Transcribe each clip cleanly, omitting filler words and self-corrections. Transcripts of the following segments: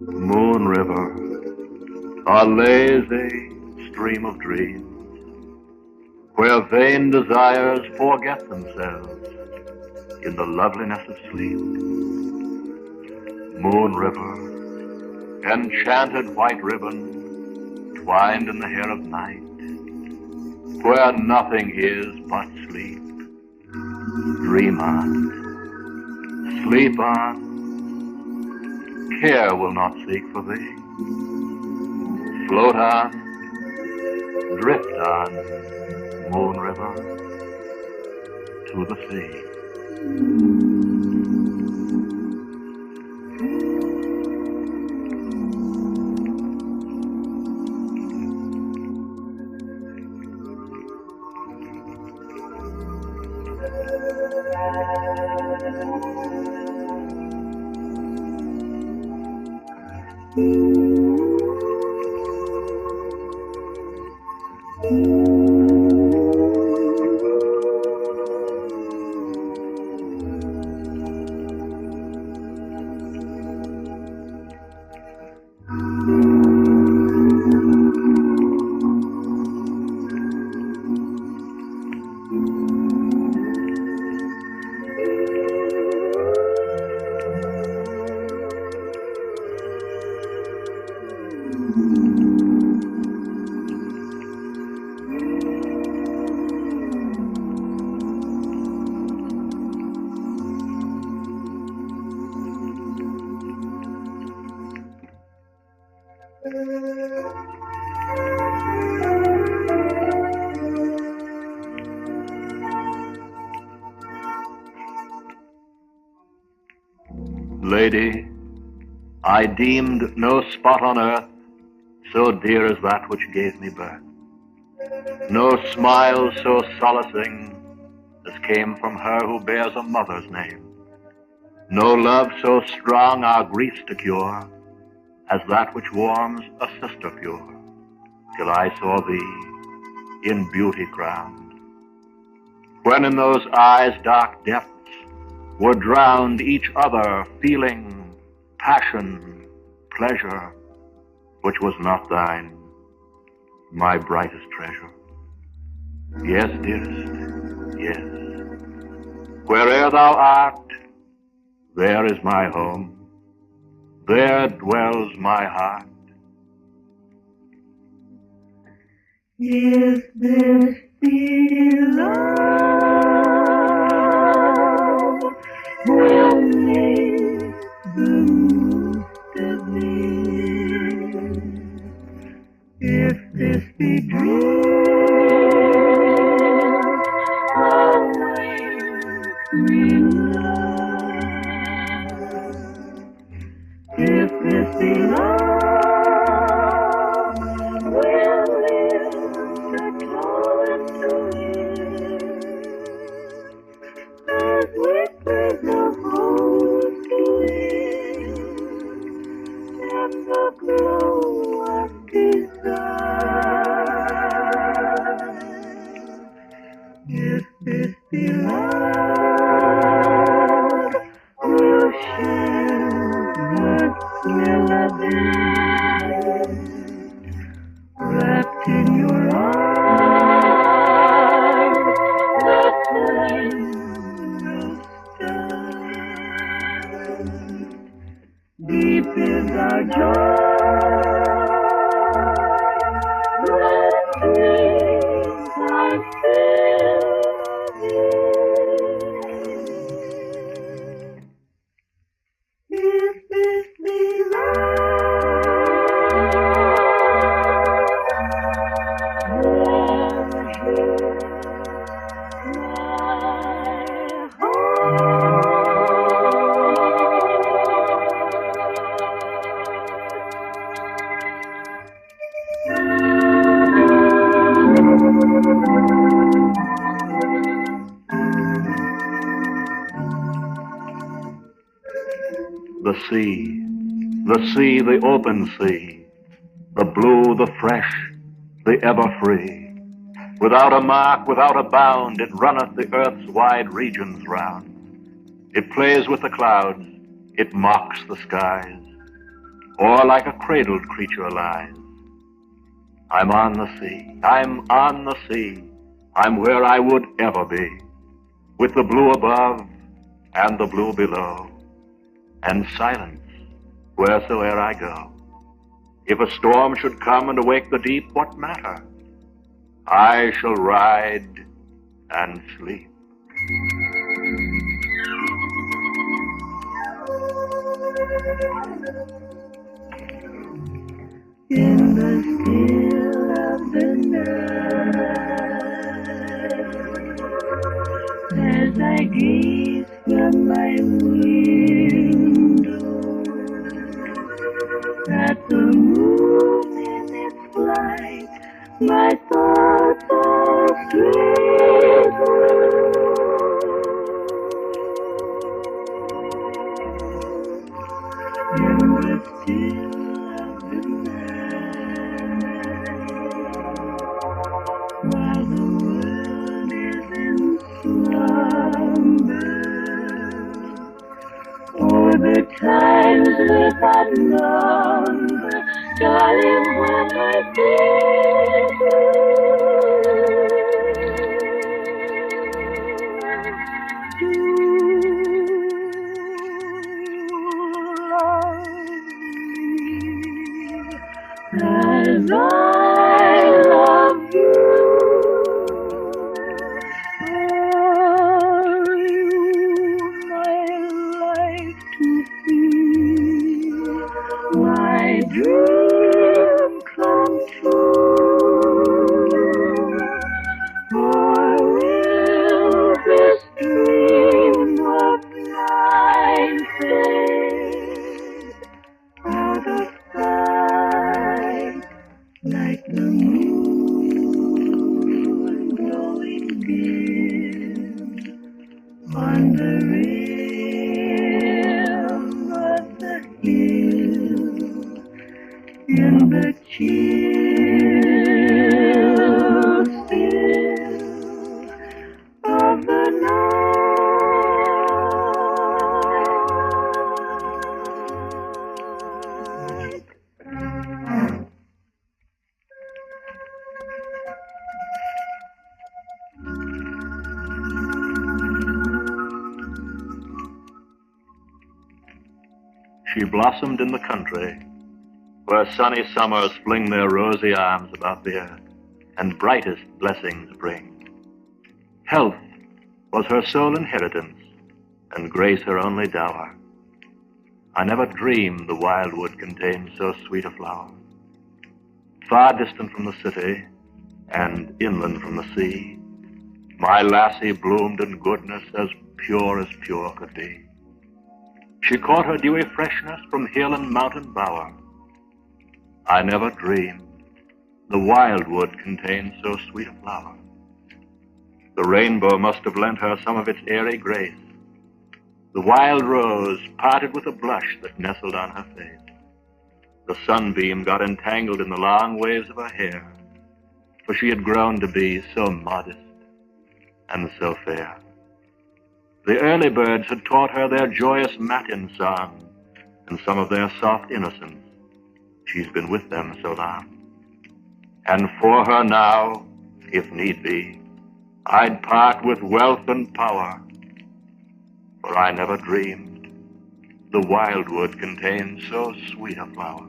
Moon River, a lazy stream of dreams, where vain desires forget themselves in the loveliness of sleep. Moon River, enchanted white ribbon, twined in the hair of night, where nothing is but sleep. Dream on, sleep on, care will not seek for thee. Float on, drift on, Moon River, to the sea. Lady, I deemed no spot on earth so dear as that which gave me birth, no smile so solacing as came from her who bears a mother's name, no love so strong our griefs to cure as that which warms a sister pure, till I saw thee in beauty crowned, when in those eyes' dark depths were drowned each other feeling, passion, pleasure, which was not thine, my brightest treasure. Yes, dearest, yes. Where'er thou art, there is my home, there dwells my heart. If this be love, will make the most of me. If this be dream, awake me love. If this be love, will live to tell it to you. As whispers of hope to you, and the glow of desire. If this be love, we'll share this melody, wrapped in your arms, the flame of stars. Deep is our joy, the dreams I feel you. If this be love, sea, the open sea, the blue, the fresh, the ever free. Without a mark, without a bound, it runneth the earth's wide regions round. It plays with the clouds, it mocks the skies, or like a cradled creature lies. I'm on the sea, I'm on the sea, I'm where I would ever be, with the blue above and the blue below, and silence wheresoe'er I go. If a storm should come and awake the deep, what matter? I shall ride and sleep. In the still of the night, as I gaze from my window at the moon in its flight, my thoughts are strayed. In the still of the night, while the world is in slumber, or the times without number, darling, when I think do love me as I love you. Are you my life to be, my dream come true? Or will this dream of mine fade out of sight like the moon glowing dim on the rim of the hill, in the chill still of the night? She blossomed in the country, where sunny summers fling their rosy arms about the earth, and brightest blessings bring. Health was her sole inheritance, and grace her only dower. I never dreamed the wildwood contained so sweet a flower. Far distant from the city, and inland from the sea, my lassie bloomed in goodness as pure could be. She caught her dewy freshness from hill and mountain bower. I never dreamed the wildwood contained so sweet a flower. The rainbow must have lent her some of its airy grace. The wild rose parted with a blush that nestled on her face. The sunbeam got entangled in the long waves of her hair, for she had grown to be so modest and so fair. The early birds had taught her their joyous matin song, and some of their soft innocence. She's been with them so long. And for her now, if need be, I'd part with wealth and power, for I never dreamed the wildwood contained so sweet a flower.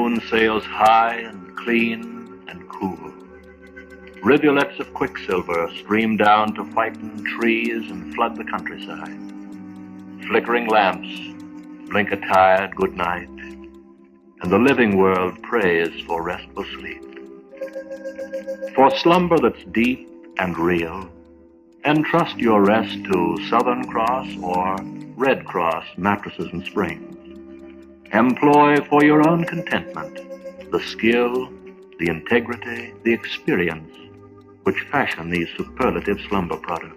moon sails high and clean and cool. Rivulets of quicksilver stream down to whiten trees and flood the countryside. Flickering lamps blink a tired good night, and the living world prays for restful sleep. For slumber that's deep and real, entrust your rest to Southern Cross or Red Cross mattresses and springs. Employ for your own contentment the skill, the integrity, the experience which fashion these superlative slumber products.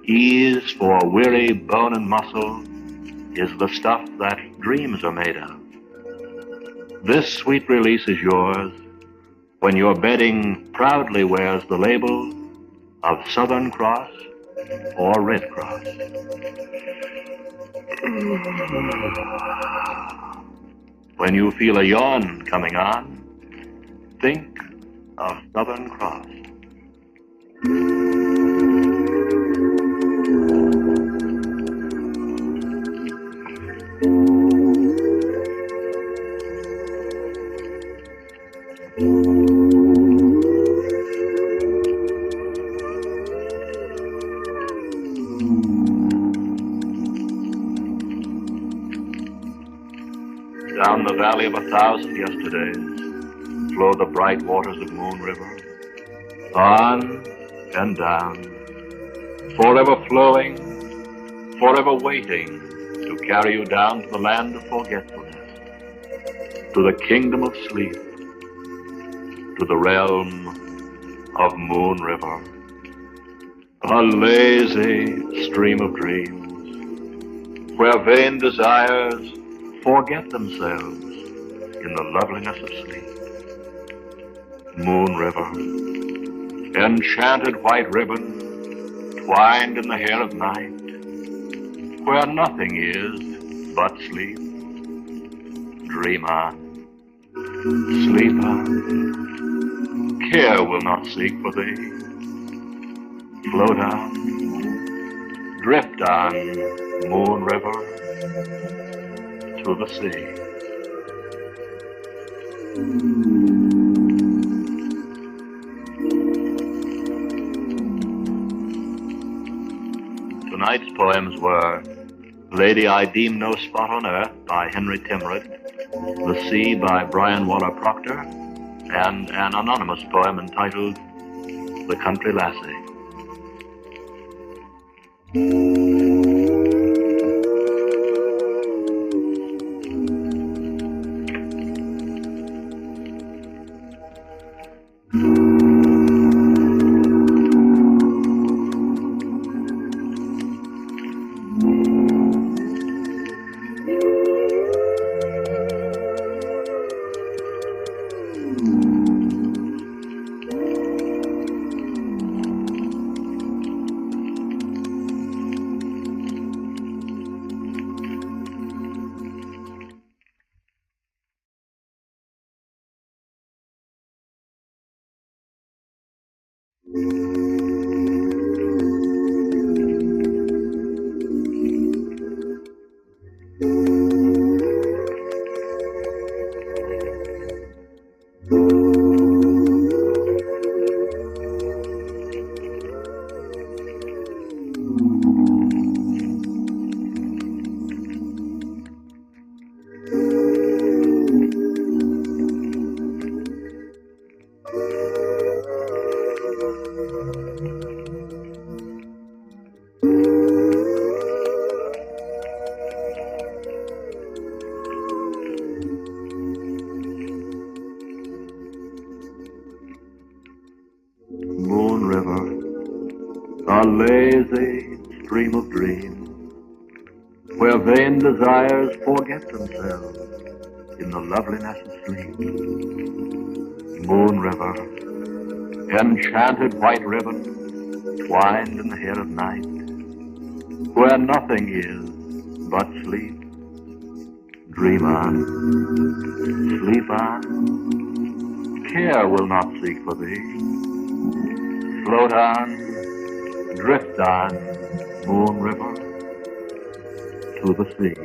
Ease for weary bone and muscle is the stuff that dreams are made of. This sweet release is yours when your bedding proudly wears the label of Southern Cross or Red Cross. When you feel a yawn coming on, think of Southern Cross. Down the valley of 1,000 yesterdays flow the bright waters of Moon River, on and down, forever flowing, forever waiting to carry you down to the land of forgetfulness, to the kingdom of sleep, to the realm of Moon River, a lazy stream of dreams, where vain desires forget themselves in the loveliness of sleep. Moon River, enchanted white ribbon twined in the hair of night, where nothing is but sleep. Dream on, sleep on, care will not seek for thee. Float on, drift on, Moon River, to the sea. Tonight's poems were Lady I Deem No Spot on Earth by Henry Timrod, The Sea by Brian Waller Proctor, and an anonymous poem entitled The Country Lassie. Moon River, a lazy stream of dreams, where vain desires forget themselves in the loveliness of sleep. Moon River, enchanted white ribbon twined in the hair of night, where nothing is but sleep. Dream on, sleep on, care will not seek for thee. Float on, drift on, Moon River, to the sea.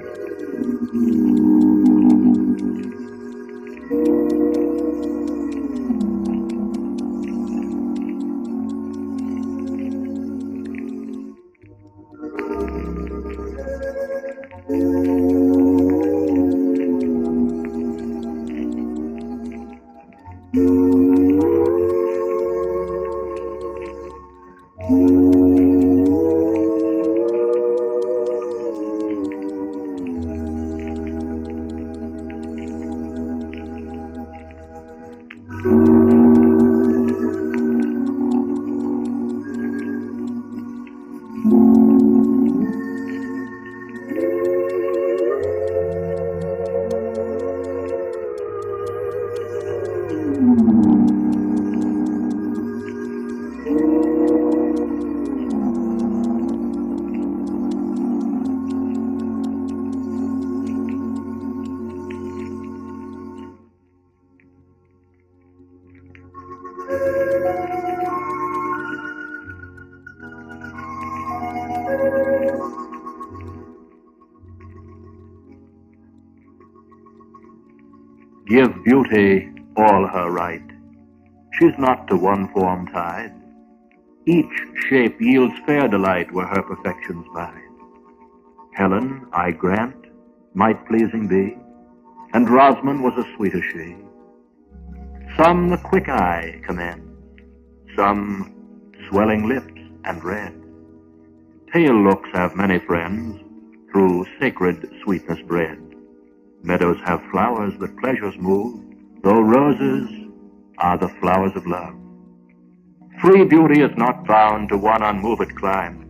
Give beauty all her right. She's not to one form tied. Each shape yields fair delight where her perfections bide. Helen, I grant, might pleasing be, and Rosamond was a sweeter she. Some the quick eye commends, some swelling lips and red. Pale looks have many friends, through sacred sweetness bred. Meadows have flowers that pleasures move, though roses are the flowers of love. Free beauty is not bound to one unmoved clime.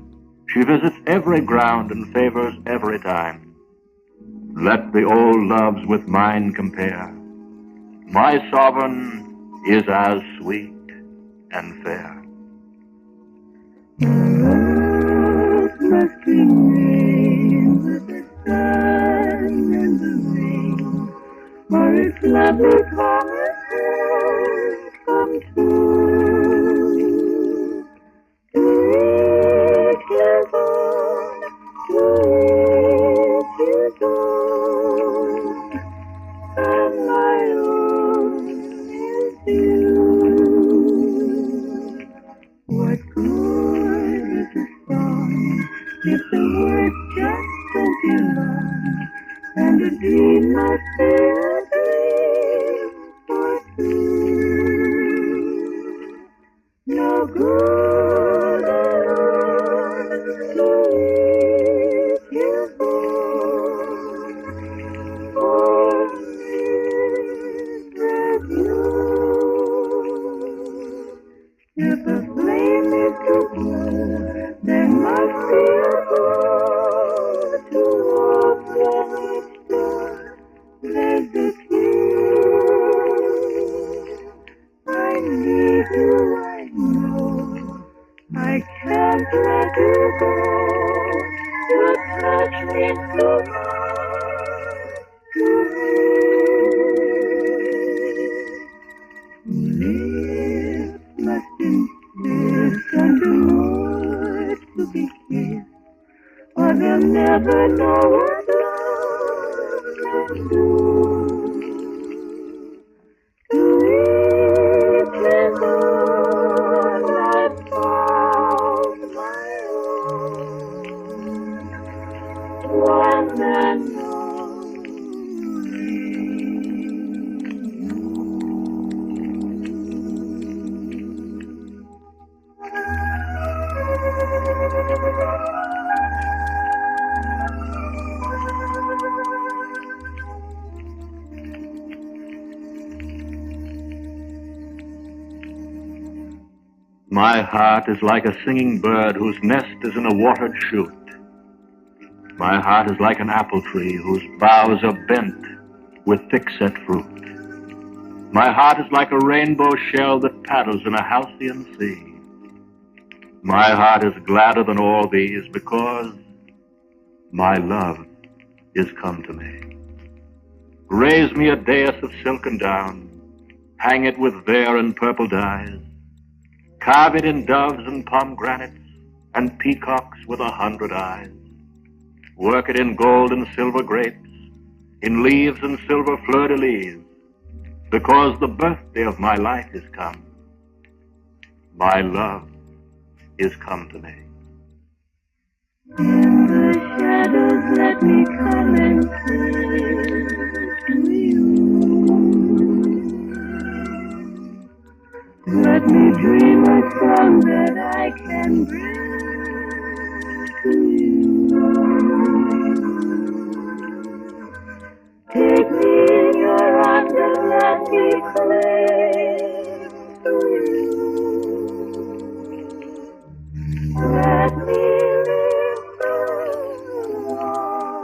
She visits every ground and favors every time. Let the old loves with mine compare. My sovereign is as sweet and fair. The earth must remain with the sun and the rain, for its lovely promises come true. To each his own, to each his own, and my own is you. What good is a song if the words just don't belong, and a dream must be a dream for two? No good at all to each his own, for with you. If a flame is to blow, there must be a door to open each door. There's the key. I need you, I know. I can't let you go. You touch me so hard to me. Lips must insist on the words to be kissed, or they'll never know what love can do. To each his own, I've found my own, one and only. My heart is like a singing bird whose nest is in a watered shoot. My heart is like an apple tree whose boughs are bent with thick-set fruit. My heart is like a rainbow shell that paddles in a halcyon sea. My heart is gladder than all these because my love is come to me. Raise me a dais of silken down, hang it with vair and purple dyes, carve it in doves and pomegranates and peacocks with 100 eyes. Work it in gold and silver grapes, in leaves and silver fleur-de-lis, because the birthday of my life is come. My love is come to me. In the shadows let me come and sing to you. Let me dream a song that I can bring to you. Take me in your arms and let me cling to you. Let me live so long.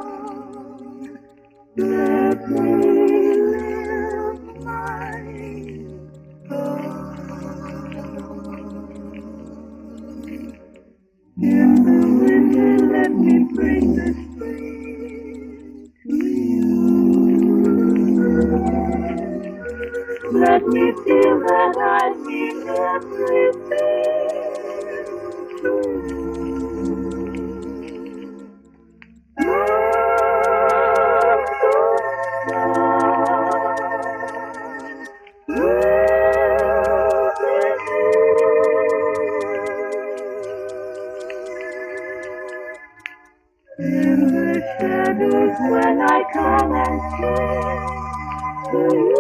Let me live my me bring the spring to you. Let me feel that I mean everything to in the shadows when I come and sing to you.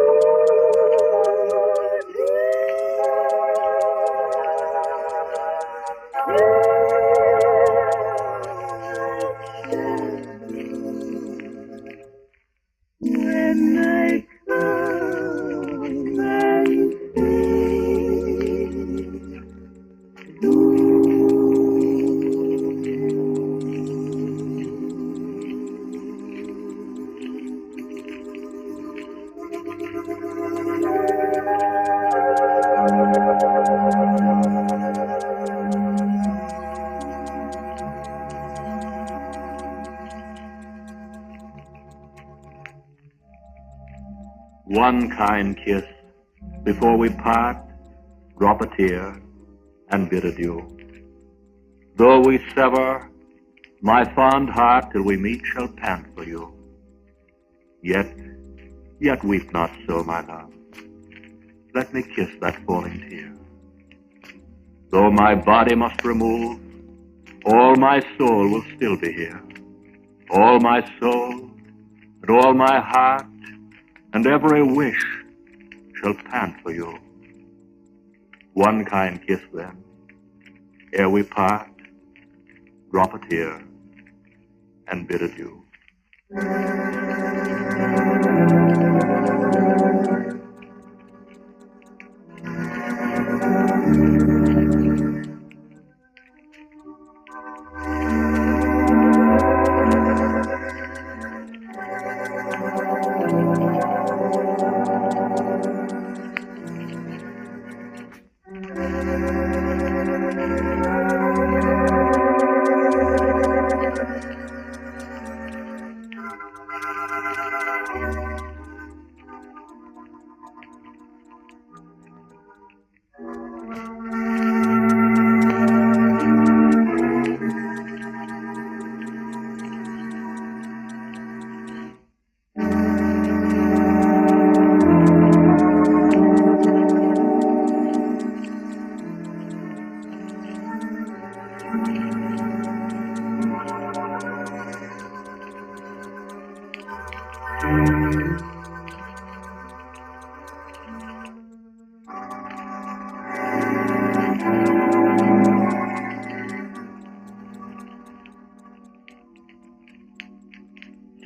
When I come and sing to One kind kiss before we part, drop a tear and bid adieu. Though we sever, my fond heart till we meet shall pant for you. Yet weep not so, my love. Let me kiss that falling tear. Though my body must remove, all my soul will still be here. All my soul and all my heart and every wish shall pant for you. One kind kiss then, ere we part, drop a tear and bid adieu.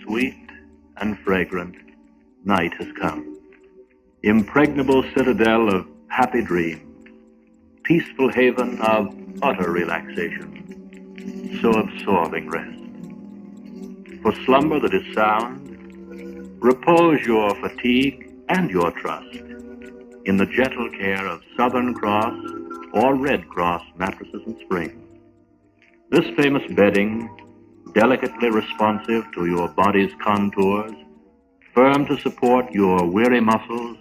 Sweet and fragrant, night has come, impregnable citadel of happy dreams, peaceful haven of utter relaxation, so absorbing rest. For slumber that is sound, repose your fatigue and your trust in the gentle care of Southern Cross or Red Cross mattresses and springs. This famous bedding, delicately responsive to your body's contours, firm to support your weary muscles,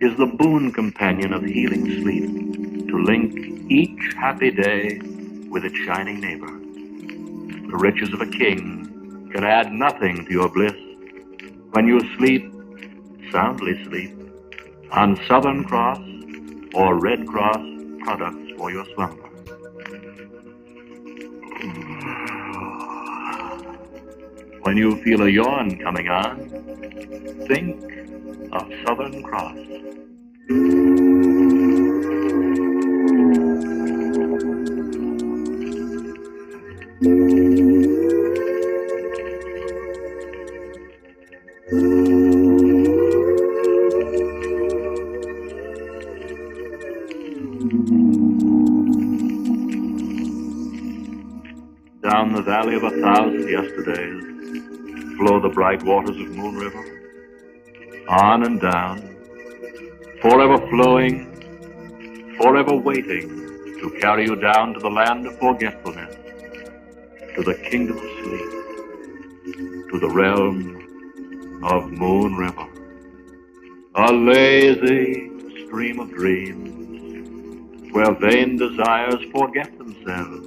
is the boon companion of healing sleep, to link each happy day with its shining neighbor. The riches of a king can add nothing to your bliss when you sleep, soundly sleep, on Southern Cross or Red Cross products for your slumber. When you feel a yawn coming on, think of Southern Cross. Down the valley of 1,000 yesterdays flow the bright waters of Moon River, on and down, forever flowing, forever waiting to carry you down to the land of forgetfulness, to the kingdom of sleep, to the realm of Moon River, a lazy stream of dreams where vain desires forget themselves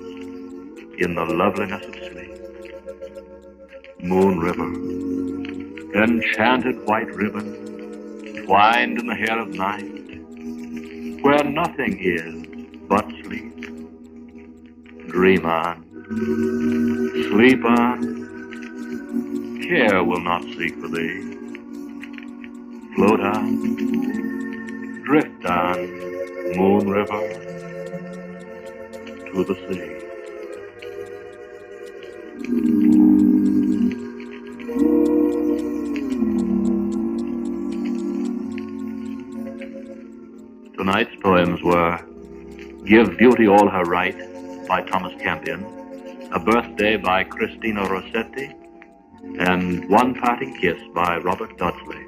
in the loveliness of sleep. Moon River, enchanted white ribbon twined in the hair of night, where nothing is but sleep. Dream on, sleep on, care will not seek for thee. Float on, drift on, Moon River, to the sea. Tonight's poems were Give Beauty All Her Right by Thomas Campion, A Birthday by Christina Rossetti, and One Parting Kiss by Robert Dodsley.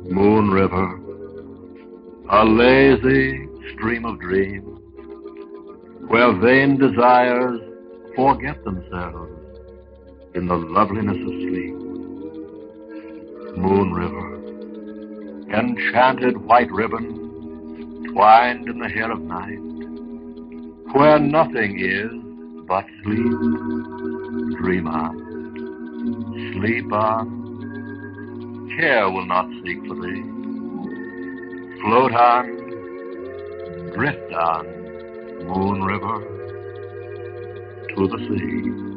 Moon River, a lazy stream of dreams, where vain desires forget themselves in the loveliness of sleep. Moon River, enchanted white ribbon twined in the hair of night, where nothing is but sleep. Dream on, sleep on, care will not seek for thee. Float on, drift on, Moon River, to the sea.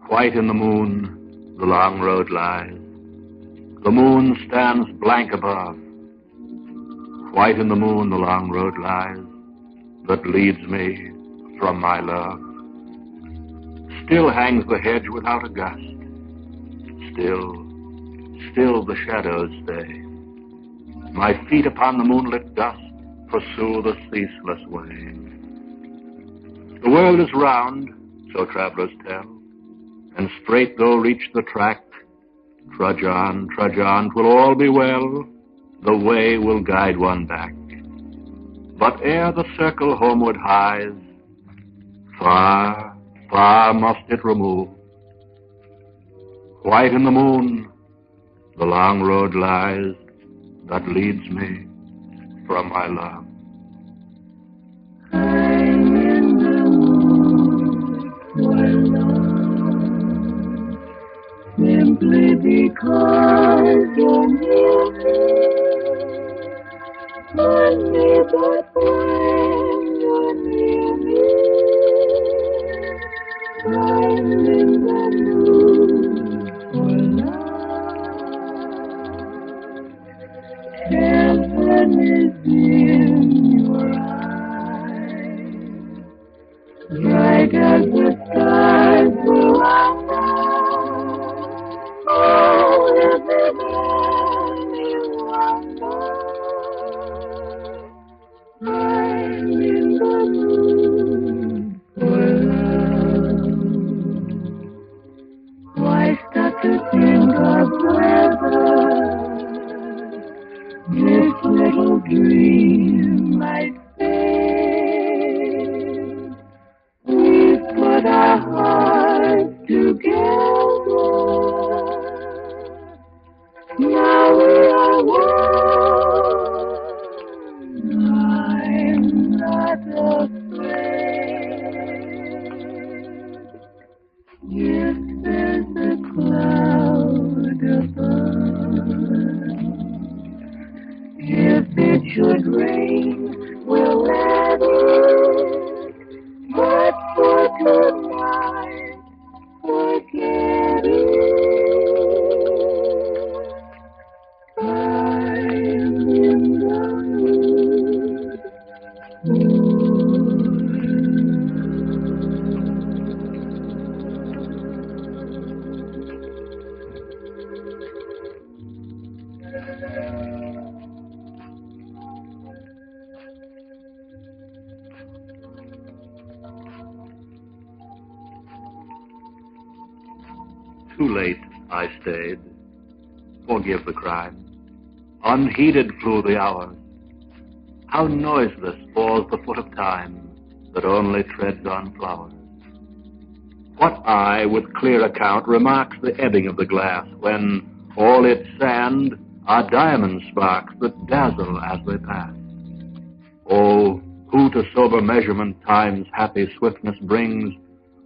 White in the moon, the long road lies. The moon stands blank above. White in the moon, the long road lies that leads me from my love. Still hangs the hedge without a gust. Still the shadows stay. My feet upon the moonlit dust pursue the ceaseless way. The world is round, so travelers tell, and straight they'll reach the track. Trudge on, 'twill all be well, the way will guide one back. But ere the circle homeward hies, far, far must it remove. White in the moon, the long road lies that leads me from my love. I'm in the mood for love, simply because you're near me. Only but when you're near me, I'm in the mood for love. Heaven is in your eyes, bright as the stars around us. Oh, is it any wonder I'm in the mood for love? Why stop to think of whether this little dream might fade? We've put our hearts together. Now we are one. I'm not afraid. If there's a cloud above, if it should rain, we'll let it. But for tonight, forget it. I'm in the mood for Too late I stayed, forgive the crime. Unheeded flew the hours. How noiseless falls the foot of time that only treads on flowers. What eye with clear account remarks the ebbing of the glass, when all its sand are diamond sparks that dazzle as they pass? Oh, who to sober measurement time's happy swiftness brings,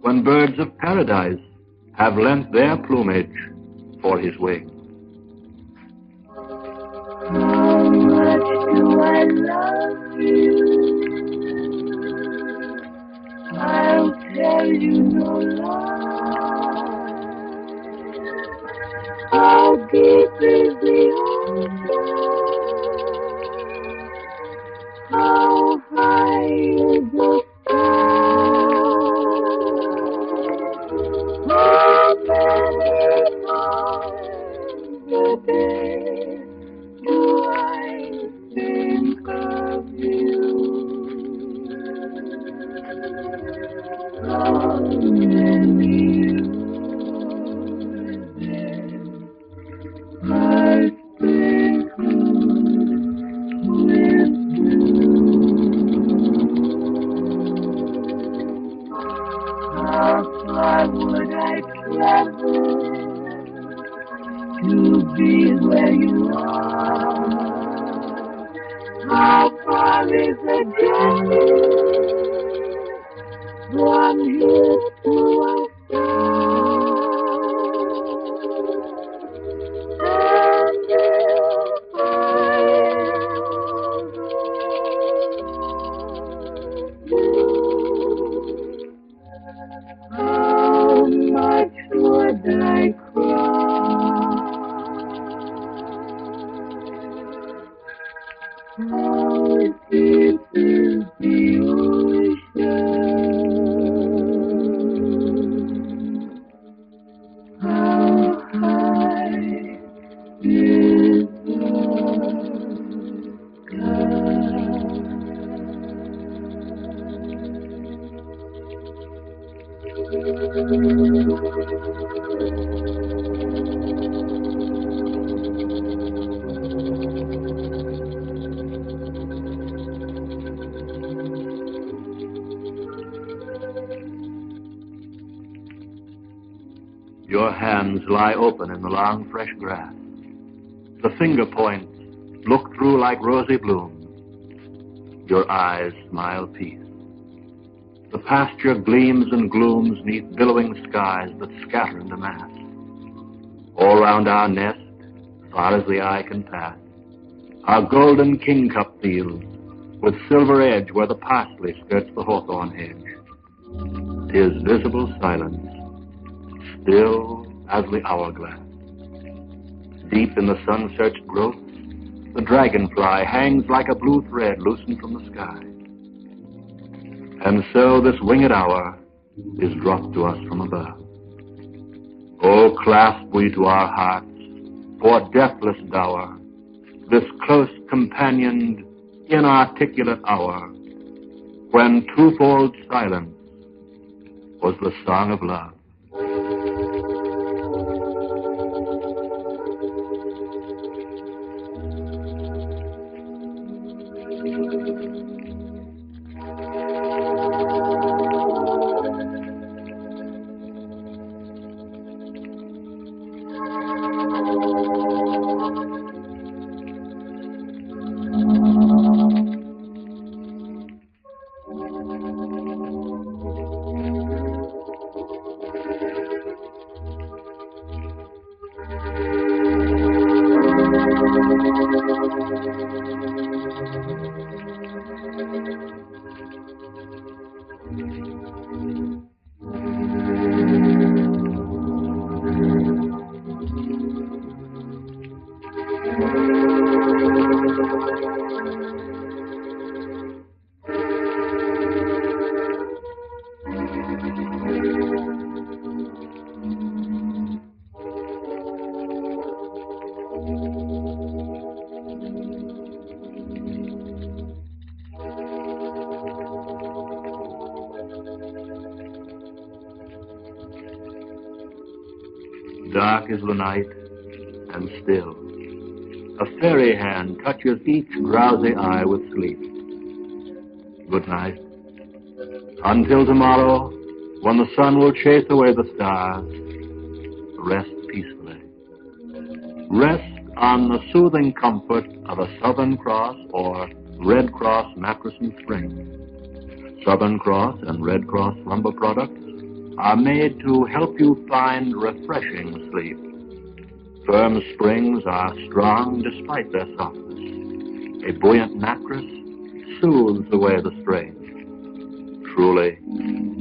when birds of paradise have lent their plumage for his wings? how much do I love you? I'll tell you no lie. How deep is the ocean? How high is the sky? How many times a day do I think of you? How many roses are sprinkled with dew? How far would I travel to be where you are? How far is the journey from here to a star? And if I ever loved you, how much would I cry? How deep is the ocean? How high is the sky? Your hands lie open in the long, fresh grass. The finger points look through like rosy blooms. Your eyes smile peace. The pasture gleams and glooms neath billowing skies that scatter into mass. All round our nest, far as the eye can pass, are golden kingcup fields with silver edge where the parsley skirts the hawthorn hedge. 'Tis visible silence, still as the hourglass. Deep in the sun-searched growths, the dragonfly hangs like a blue thread loosened from the sky. And so this winged hour is dropped to us from above. Oh, clasp we to our hearts, for deathless dower, this close companioned, inarticulate hour, when twofold silence was the song of love. Dark is the night, and still. A fairy hand touches each drowsy eye with sleep. Good night. Until tomorrow, when the sun will chase away the stars, rest peacefully. Rest on the soothing comfort of a Southern Cross or Red Cross mattress and spring. Southern Cross and Red Cross slumber products are made to help you find refreshing sleep. Firm springs are strong despite their softness. A buoyant mattress soothes away the strain. Truly,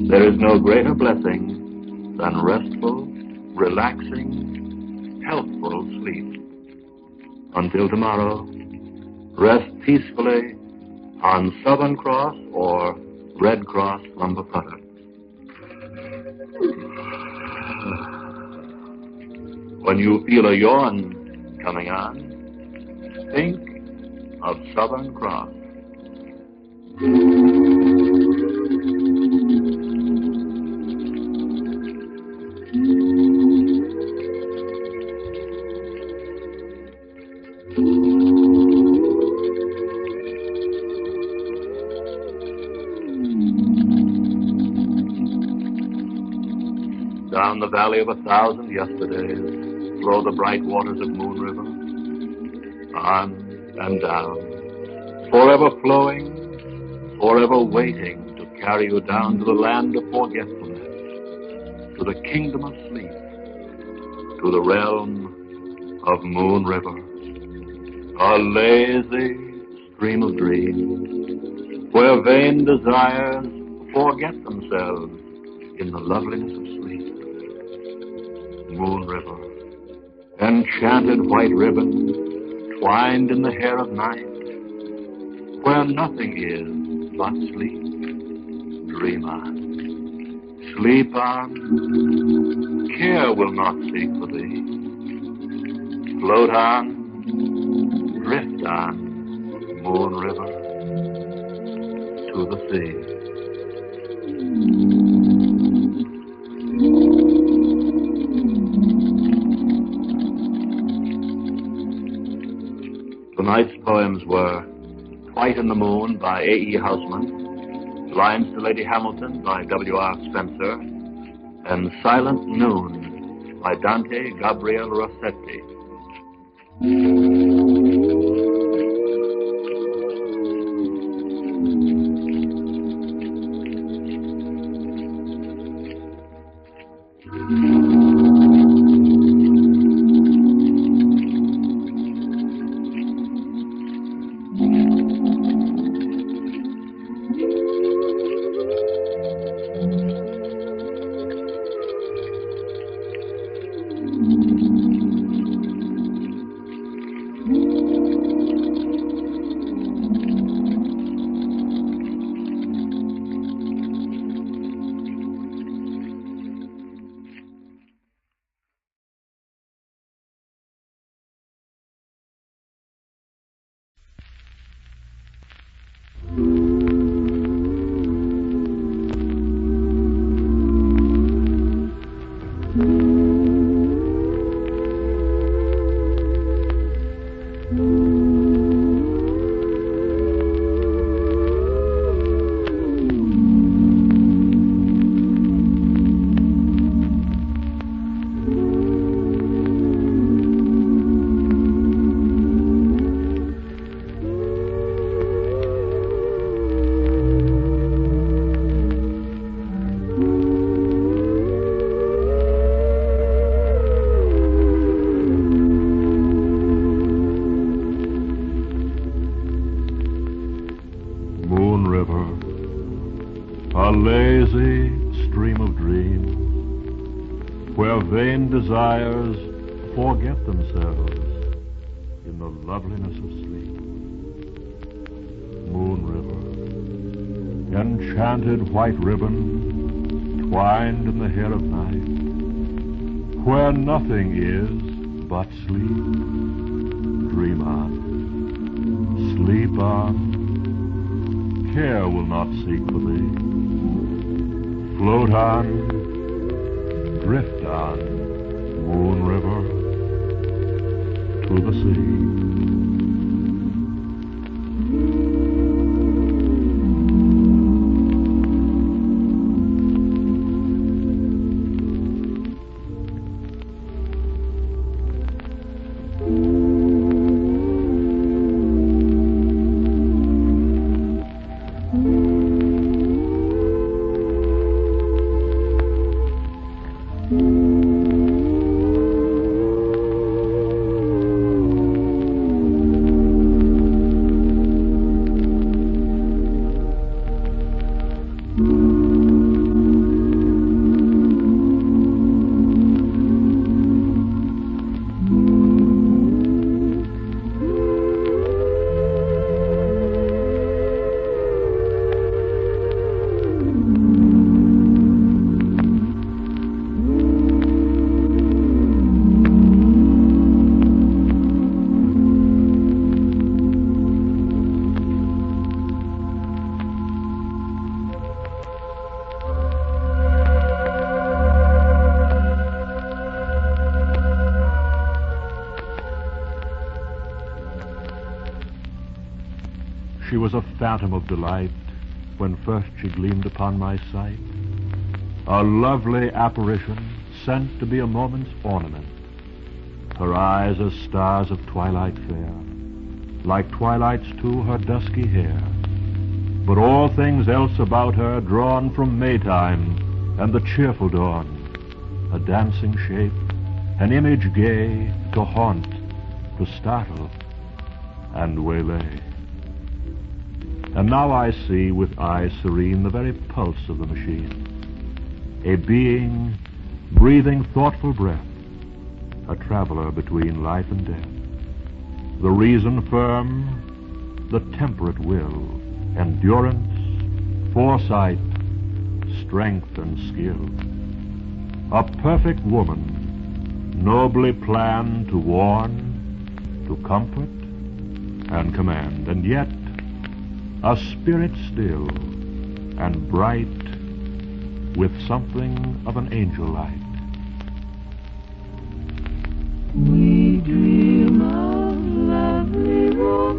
there is no greater blessing than restful, relaxing, healthful sleep. Until tomorrow, rest peacefully on Southern Cross or Red Cross slumber products. When you feel a yawn coming on, think of Southern Cross. Down the valley of 1,000 yesterdays flow the bright waters of Moon River, on and down, forever flowing, forever waiting to carry you down to the land of forgetfulness, to the kingdom of sleep, to the realm of Moon River, a lazy stream of dreams, where vain desires forget themselves in the loveliness of sleep. Moon River, enchanted white ribbon twined in the hair of night, where nothing is but sleep. Dream on, sleep on, care will not seek for thee. Float on, drift on, Moon River, to the sea. Tonight's poems were Twice in the Moon by A.E. Housman, Lines to Lady Hamilton by W.R. Spencer, and Silent Noon by Dante Gabriel Rossetti. Moon River, a lazy stream of dreams, where vain desires forget themselves in the loveliness of sleep. Moon River, enchanted white ribbon twined in the hair of night, where nothing is but sleep. Dream on, sleep on. Care will not seek for thee. Float on, drift on, Moon River, to the sea. She was a phantom of delight when first she gleamed upon my sight, a lovely apparition sent to be a moment's ornament. Her eyes as stars of twilight fair, like twilight's too her dusky hair, but all things else about her drawn from Maytime and the cheerful dawn, a dancing shape, an image gay to haunt, to startle, and waylay. And now I see with eyes serene the very pulse of the machine, a being breathing thoughtful breath, a traveler between life and death, the reason firm, the temperate will, endurance, foresight, strength and skill, a perfect woman, nobly planned to warn, to comfort and command, and yet a spirit still and bright with something of an angel light. We dream of lovely roses.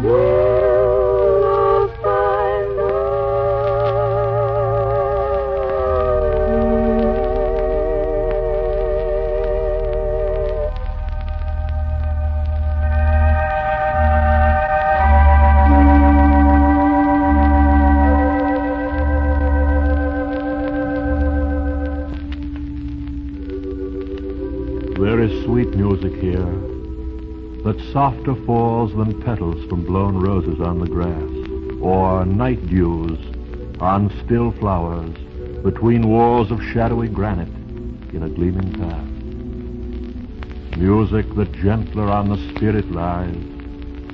will of thy There is sweet music here that softer falls than petals from blown roses on the grass, or night dews on still flowers between walls of shadowy granite in a gleaming path. Music that gentler on the spirit lies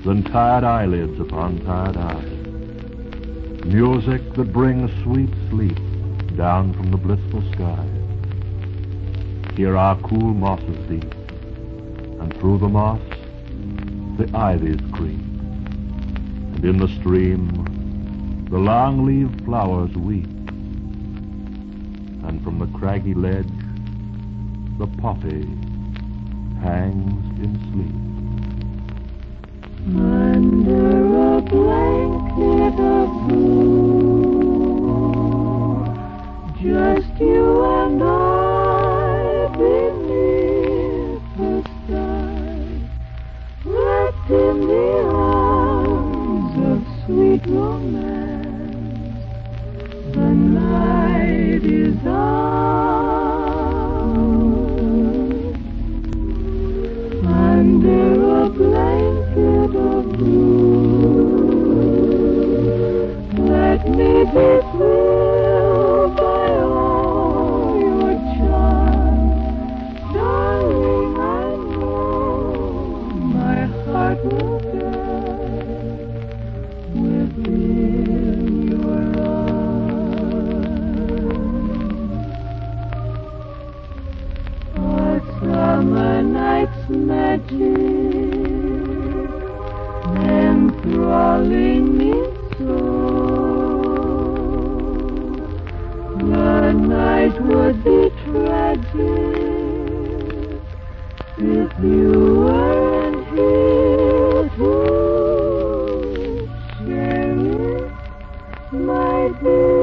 than tired eyelids upon tired eyes. Music that brings sweet sleep down from the blissful skies. Here are cool mosses deep, and through the moss the ivies creep, and in the stream the long-leaved flowers weep, and from the craggy ledge the poppy hangs in sleep. Under a blanket of blue, just you and I beneath the sky, wrapped in the arms of sweet romance. The night is ours. Under a blanket of blue, let me be thrilled by all your charms. Darling, I know my heart will die within your arms. A summer night's magic enthralling me so. The night would be tragic if you weren't here to share it, my dear.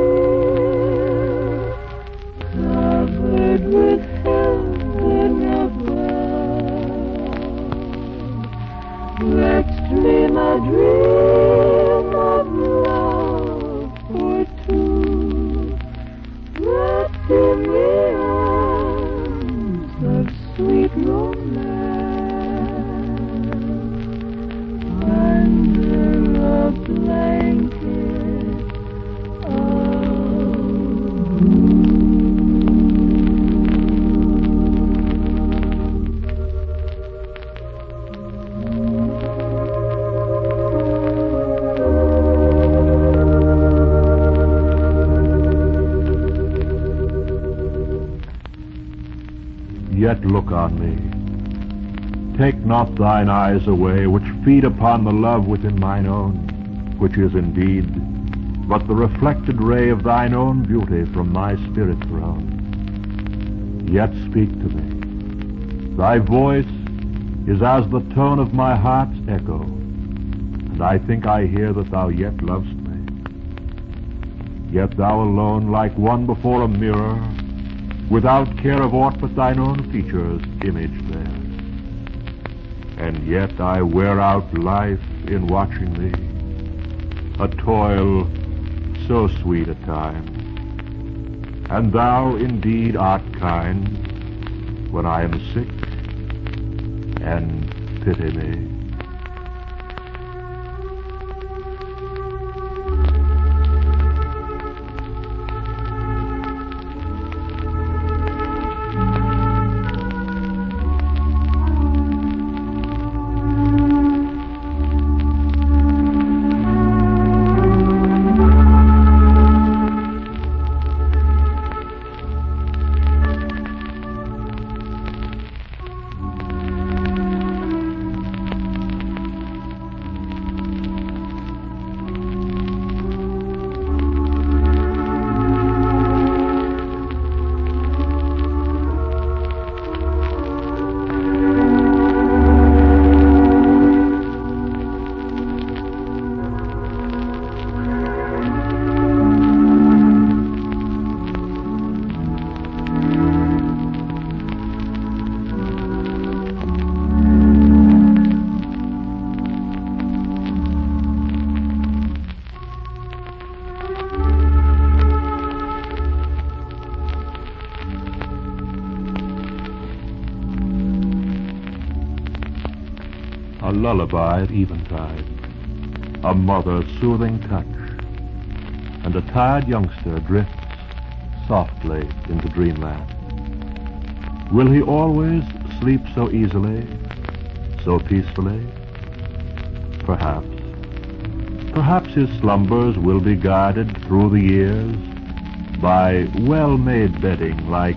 Covered with heaven above, let's dream a dream of love for two, wrapped in the arms of sweet romance, under a blanket of blue. Yet look on me. Take not thine eyes away, which feed upon the love within mine own, which is indeed but the reflected ray of thine own beauty from my spirit throne. Yet speak to me. Thy voice is as the tone of my heart's echo, and I think I hear that thou yet lovest me. Yet thou alone, like one before a mirror, without care of aught but thine own features imaged there. And yet I wear out life in watching thee, a toil so sweet at times. And thou indeed art kind when I am sick, and pity me. lullaby at eventide, a mother's soothing touch, and a tired youngster drifts softly into dreamland. Will he always sleep so easily, so peacefully? Perhaps. Perhaps his slumbers will be guided through the years by well-made bedding like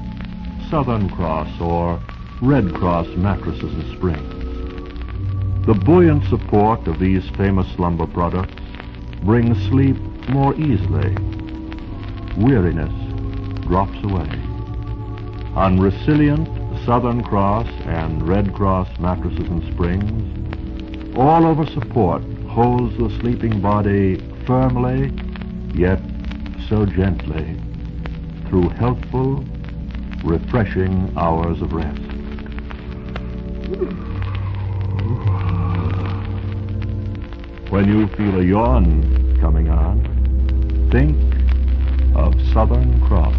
Southern Cross or Red Cross mattresses and springs. The buoyant support of these famous slumber products brings sleep more easily. Weariness drops away. On resilient Southern Cross and Red Cross mattresses and springs, all-over support holds the sleeping body firmly, yet so gently, through healthful, refreshing hours of rest. When you feel a yawn coming on, think of Southern Cross.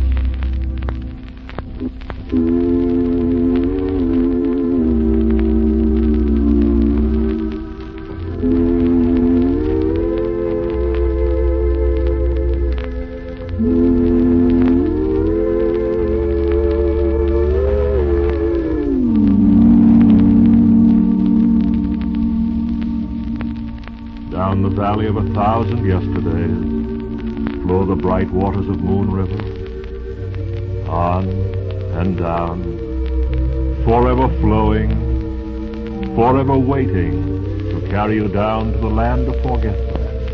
Down the valley of 1,000 yesterdays flow the bright waters of Moon River, on and down, forever flowing, forever waiting to carry you down to the land of forgetfulness,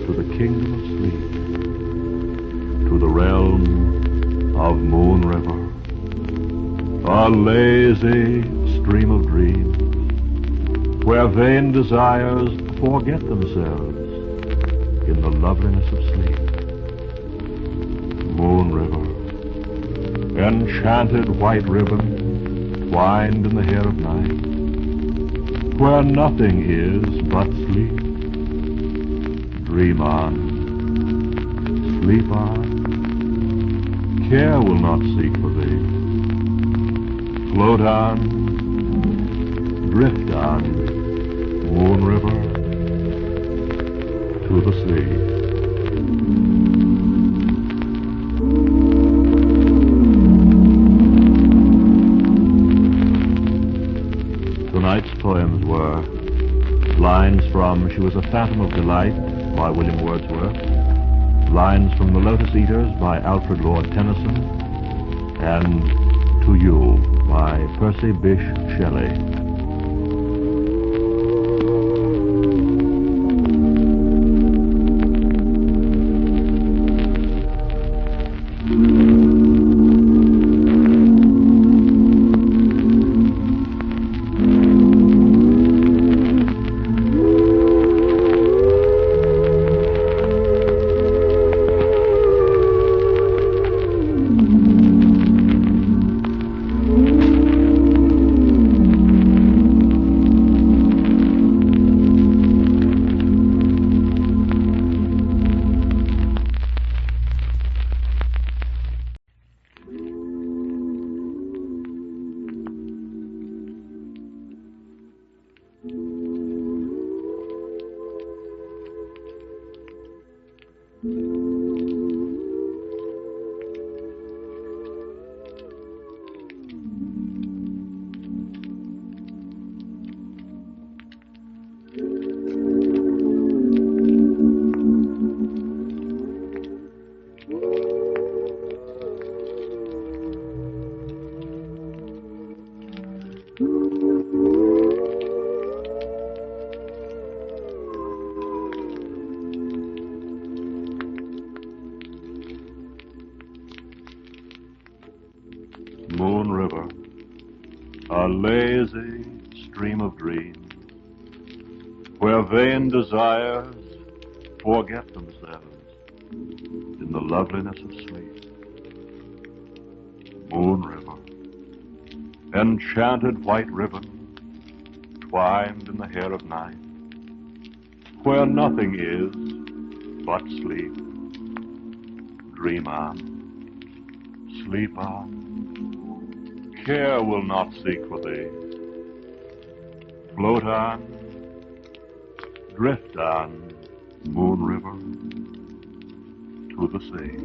to the kingdom of sleep, to the realm of Moon River, a lazy stream of dreams, where vain desires forget themselves in the loveliness of sleep. Moon River, enchanted white ribbon twined in the hair of night, where nothing is but sleep. Dream on, sleep on, care will not seek for thee. Float on, drift on, Moon River, to the sea. Tonight's poems were lines from She Was a Phantom of Delight by William Wordsworth, lines from The Lotus Eaters by Alfred Lord Tennyson, and To You by Percy Bysshe Shelley. Moon River, a lazy stream of dreams, where vain desires forget themselves in the loveliness of sleep. Moon River, enchanted white ribbon twined in the hair of night, where nothing is but sleep. Dream on, sleep on, care will not seek for thee. Float on, drift on, Moon River, to the sea.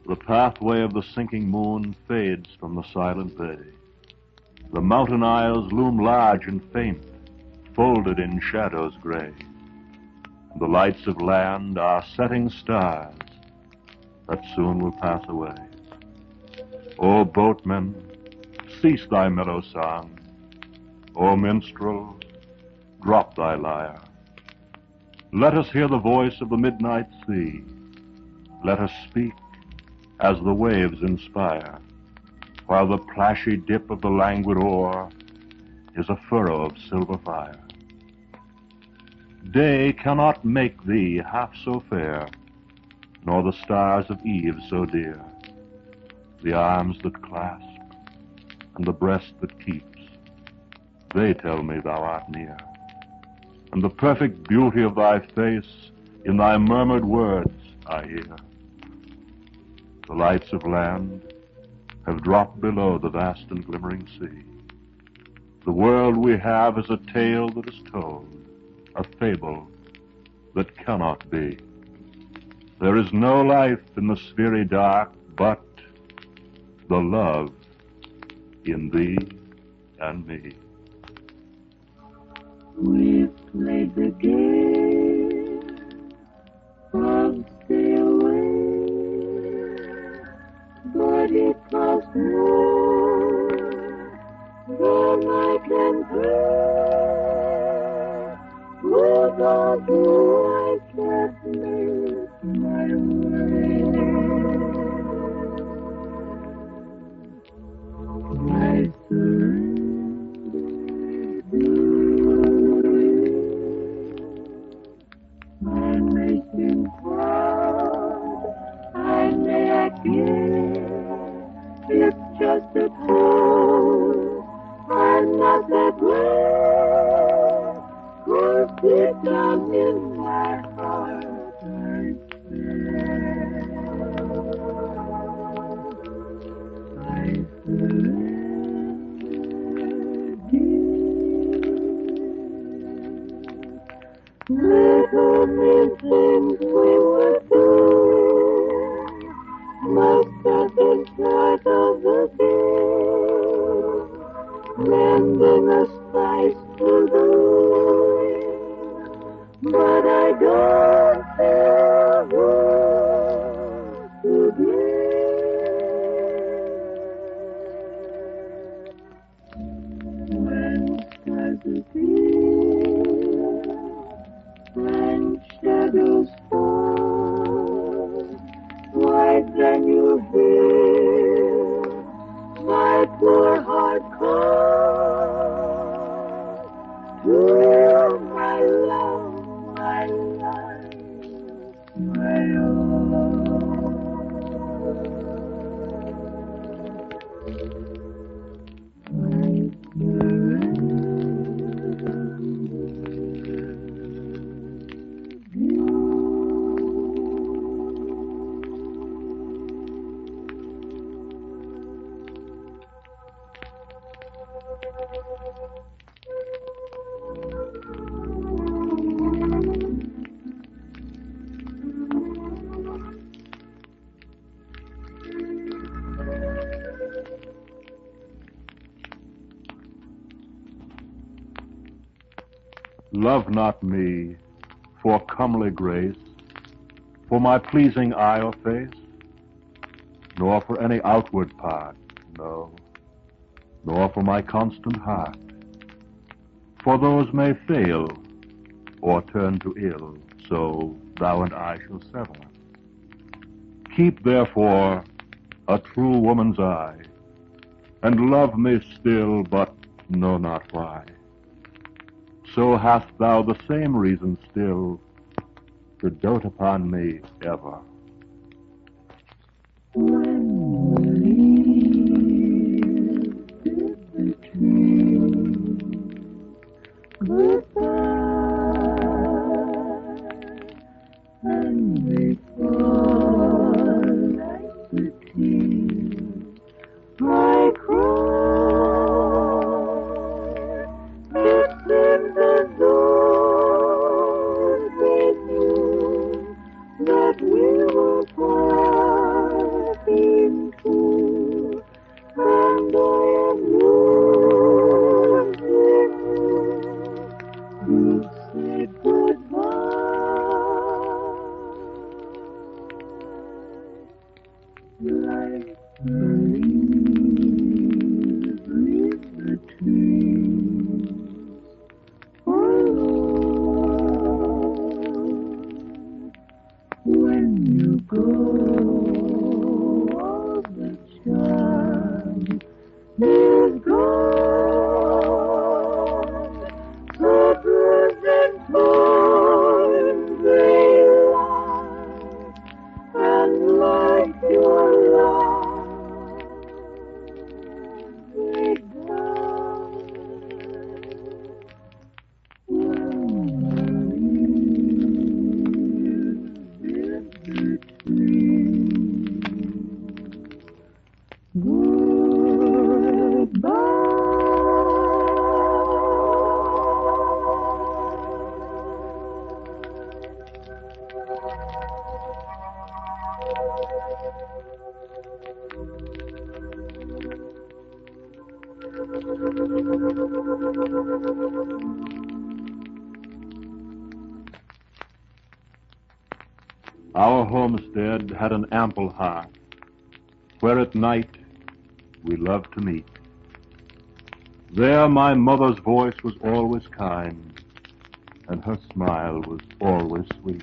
The pathway of the sinking moon fades from the silent bay. The mountain aisles loom large and faint, folded in shadows gray. The lights of land are setting stars that soon will pass away. O boatman, cease thy mellow song. O minstrel, drop thy lyre. Let us hear the voice of the midnight sea. Let us speak as the waves inspire, while the plashy dip of the languid oar is a furrow of silver fire. Day cannot make thee half so fair, nor the stars of eve so dear. The arms that clasp and the breast that keeps, they tell me thou art near. And the perfect beauty of thy face in thy murmured words I hear. The lights of land have dropped below the vast and glimmering sea. The world we have is a tale that is told, a fable that cannot be. There is no life in the sphery dark but the love in thee and me. We've played the game of stay away, but it cost more than I can pay. With all you I can't make my way. I surrender to you. I make him proud. I may act gay. It's just a pose. I'm not that way. 'Cause deep down in my heart I surrender. Little missing we were doing, must have been part of the game, lending a spice to the wind, but I don't feel good today. When stars appear, when shadows fall, why then you hear my poor heart call to you, my love, my life, my all. I surrender. Love not me for comely grace, for my pleasing eye or face, nor for any outward part, no, nor for my constant heart. For those may fail or turn to ill, so thou and I shall sever. Keep therefore a true woman's eye, and love me still, but know not why. So hast thou the same reason still to dote upon me ever. When the leaves dip the tree, goodbye, and they fall like the tears I cry. It seems as though they knew that we were parting too, and I am losing you. You said goodbye, like the leaves leave the trees. When you go, all the charm is gone. So bruised and torn they lie, and like your love they die. Our homestead had an ample hearth, where at night we loved to meet. There my mother's voice was always kind, and her smile was always sweet.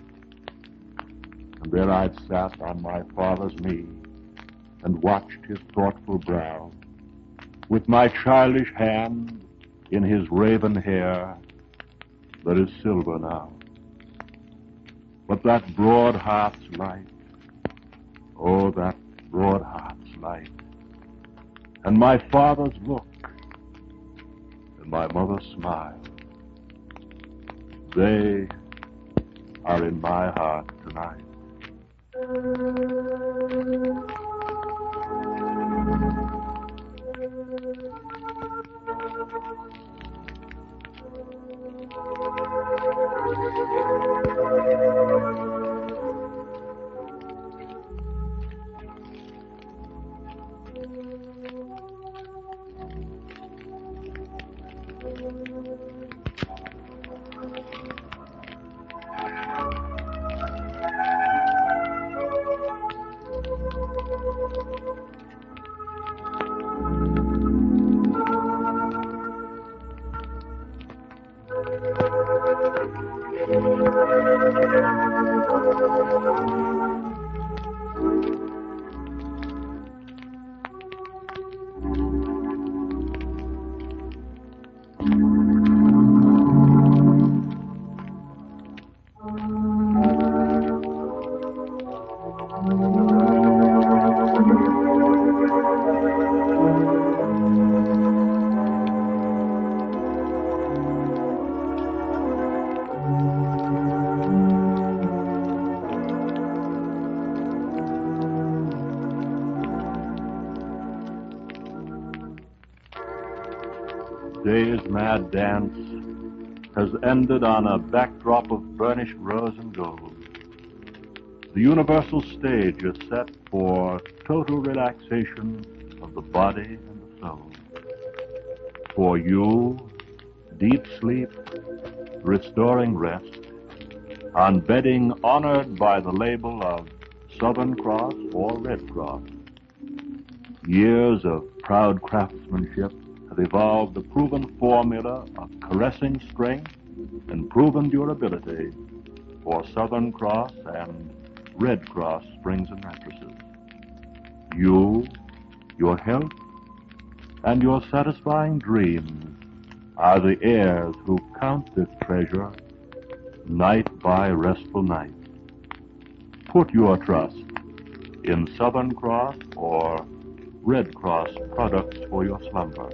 And there I'd sat on my father's knee, and watched his thoughtful brow, with my childish hand in his raven hair that is silver now. But that broad heart's light, oh, that broad heart's light, and my father's look, and my mother's smile, they are in my heart tonight. day's mad dance has ended on a backdrop of burnished rose and gold. The universal stage is set for total relaxation of the body and the soul. For you, deep sleep, restoring rest, on bedding honored by the label of Southern Cross or Red Cross. Years of proud craftsmanship have evolved the proven formula of caressing strength and proven durability for Southern Cross and Red Cross springs and mattresses. You, your health, and your satisfying dreams are the heirs who count this treasure night by restful night. Put your trust in Southern Cross or Red Cross products for your slumber.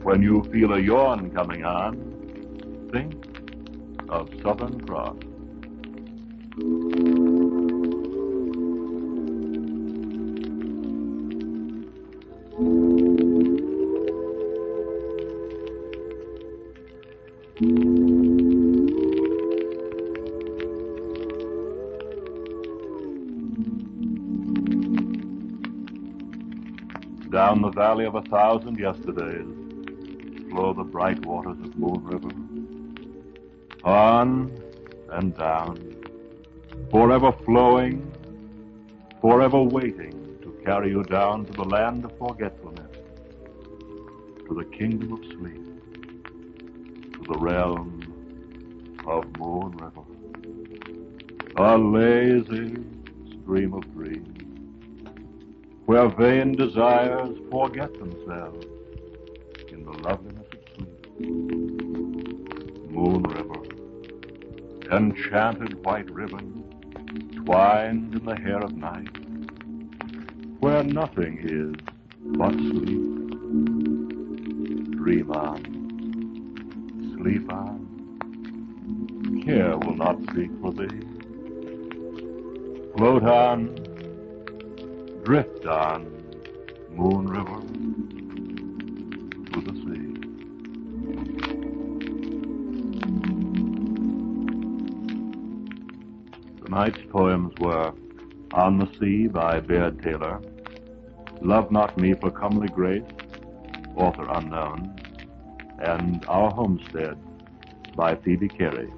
When you feel a yawn coming on, think of Southern Cross. Down the valley of 1,000 yesterdays flow the bright waters of Moon River. On and down, forever flowing, forever waiting to carry you down to the land of forgetfulness, to the kingdom of sleep, to the realm of Moon River. A lazy stream of dreams, where vain desires forget themselves in the loveliness of sleep. Moon River, enchanted white ribbon, twined in the hair of night, where nothing is but sleep. Dream on, sleep on, care will not seek for thee. Float on, drift on, Moon River, to the sea. Tonight's poems were On the Sea by Baird Taylor, Love Not Me for Comely Grace, author unknown, and Our Homestead by Phoebe Carey.